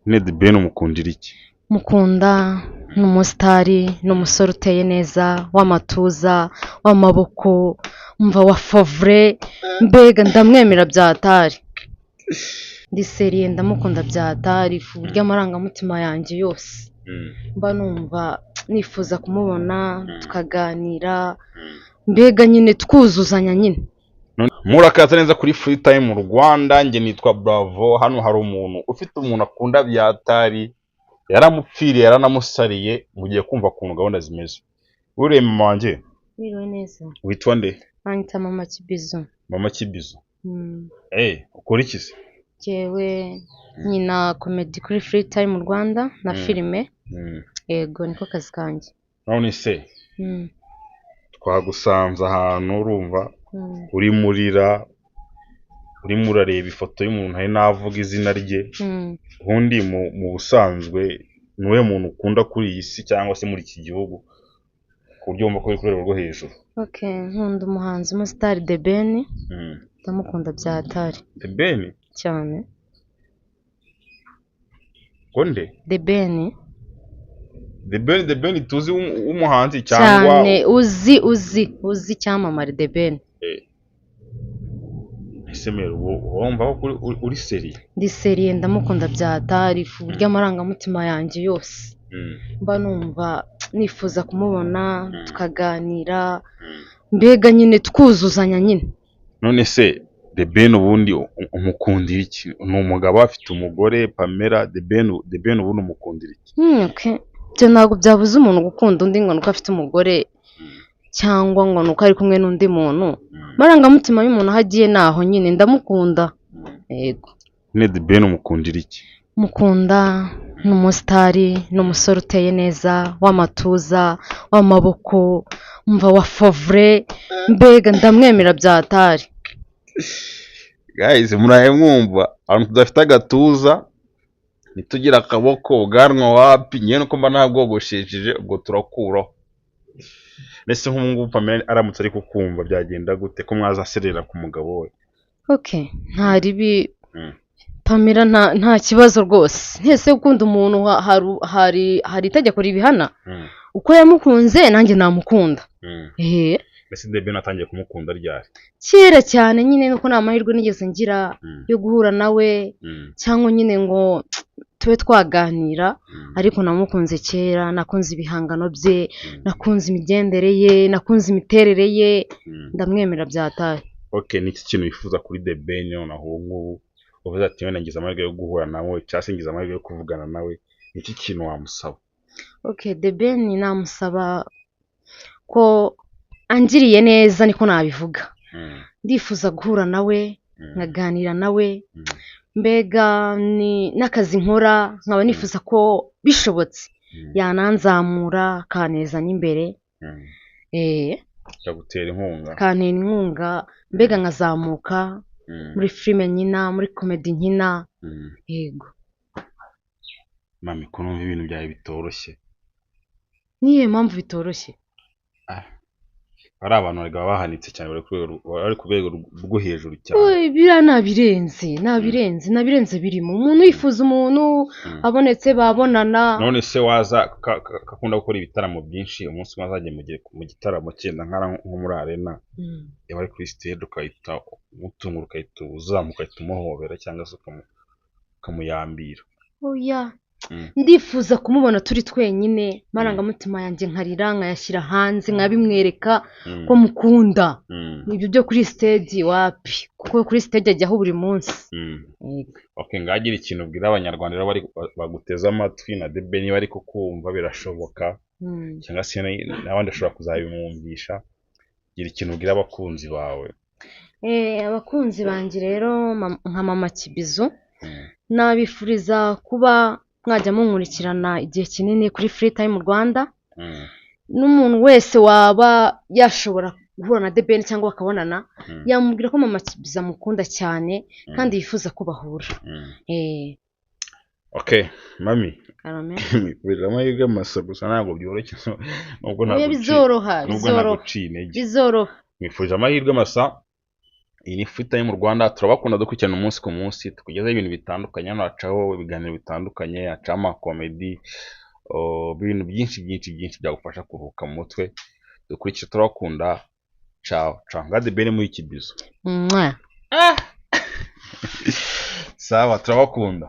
Ned Ben umukundira iki? Mukunda ni umusitari, ni umusore uteye neza, w'amatuza, w'amaboko, umva wa favure, mbega ndamwemera bya hatari. Ndi seriye ndamukunda bya hatari ku buryo amarangamutima yanjye yose mba numva nifuza kumubona tukaganira, mbega nyine twuzuzanya nyine. Murakaza neza kuri Free Time mu Rwanda, njye nitwa Bravo. Hano hari umuntu ufite umuntu akunda bya hatari, yaramupfiriye yaranamusariye, mugiye kumva ukuntu gahunda zimeze. Uriye mama wanjye Biriwe neza. witwa nde? Banyita mama Kibizo. Mama Kibizo. Ukora iki se? Jewe nyina comedy kuri Free Time mu Rwanda na filime. Yego niko kazi kanjye. None se twagusanze ahantu urumva urimo urareba ifoto y'umuntu hari navuga izina rye. Ubundi mu busanzwe niwe muntu ukunda kuri iyi si cyangwa se muri iki gihugu ku buryo wumva ko uri ku rwego rwo hejuru? Nkunda umuhanzi umusitari The Ben. Ndamukunda bya hatari. The Ben Cyane. Konde? The Ben. The Ben tuzi w'umuhanzi cyangwa Cyane uzi cyamamare The Ben. Esemero wumva ko uri seriye? Ndi seriye ndamukunda bya hatari ku buryo amarangamutima yanjye yose mba numva nifuza kumubona tukaganira, mbega nyine twuzuzanya nyine. None se The Ben ubundi umukundira iki? Ni umugabo afite umugore Pamela. The Ben ubundi umukundira iki? Byo ntabwo byabuze umuntu gukunda undi ngo nuko afite umugore cyangwa ngo nuko ari kumwe n'undi muntu. Amarangamutima y'umuntu aho agiye naho nyine ndamukunda. Yego. Ned Ben umukundira iki? Mukunda ni umusitari, ni umusore uteye neza, w'amatuza, w'amaboko, umva wa favure, mbega ndamwemera bya hatari. Guys, muraye mwumva abantu tudafite agatuza nitugira akaboko ubwanwa wapi, nyene nuko mba nabwogoshejeje ubwo turakuraho. Nese nk'ubu Pamela aramutse ari kukumva byagenda gute ko mwazaserera ku mugabo we? Nta ribi. Pamela nta kibazo rwose. Ntese ukunda umuntu hari itegeko ribihana. Uko yamukunze nanjye namukunda. Mbese The Ben atangiye kumukunda ryari? Kera cyane nyine nuko nta mahirwe nigeze ngira yo guhura nawe cyangwa nyine ngo tube twaganira, ariko namukunze kera. Nakunze ibihangano bye, nakunze imigendere ye, nakunze imiterere ye, ndamwemera bya hatari. Niki kintu wifuza kuri The Ben noneho ngubu uvuze ati wenda ngize amahirwe yo guhura nawe cyangwa se ngize amahirwe yo kuvugana nawe, niki kintu wamusaba? The Ben namusaba ko angiriye neza, niko nabivuga. Ndifuza guhura nawe nkaganira nawe, mbega ni n'akazi nkora nkaba nifuza ko bishobotse yananzamura akanezanya imbere. Yagutera inkunga? Kantera inkunga, mbega nkazamuka muri filime nkina, muri komedi nkina. Yego. Mami, ko numva ibintu byawe bitoroshye. Niyo mpamvu bitoroshye? Ari abantu baba bahanitse cyane, bari ku rwego rwo hejuru cyane. Biriya nabirenze birimo. Umuntu yifuza umuntu abonetse babonana. None se waza kakunda gukora ibitaramo byinshi, umunsi umwe azajya mu gitaramo cyenda nko muri arena, yaba ari kuri stage ukahita umutungura, ukahita uzamuka, ukahita umuhobera cyangwa se ukamuyambira? Ndifuza kumubona turi twenyine, amarangamutima yanjye nkarira nkayashyira hanze nkabimwereka ko mukunda. Ibyo byo kuri stage wapi, kuko kuri stage ajyaho buri munsi. Ngagira ikintu ubwira abanyarwanda rero baguteza amatwi na The Ben bari kukumva birashoboka, cyangwa se n'abandi ashobora kuzabimwumvisha, gira ikintu ubwira abakunzi bawe. Abakunzi banjye rero nka mama Kibizo, nabifuriza kuba mwajya munkurikirana igihe kinini kuri Free Time mu Rwanda. N'umuntu wese waba yashobora guhura na The Ben cyangwa bakabonana, yamubwira ko mama Kibizo amukunda cyane kandi yifuza ko bahura. Mami, kubera amahirwe masa gusa ntabwo byoroshye, nubwo ntabwo bizoroha. mwifuje amahirwe masa iyi ni Free Time mu Rwanda, turabakunda dukurikirana umunsi ku munsi, tukugezaho ibintu bitandukanye, hano hacaho ibiganiro bitandukanye, hacaho amakomedi, ibintu byinshi byagufasha kuruhuka mu mutwe. Dukurikije, turabakunda. Ciao ciao, ngade bene muri kibizo. Mwah. Sawa, turabakunda.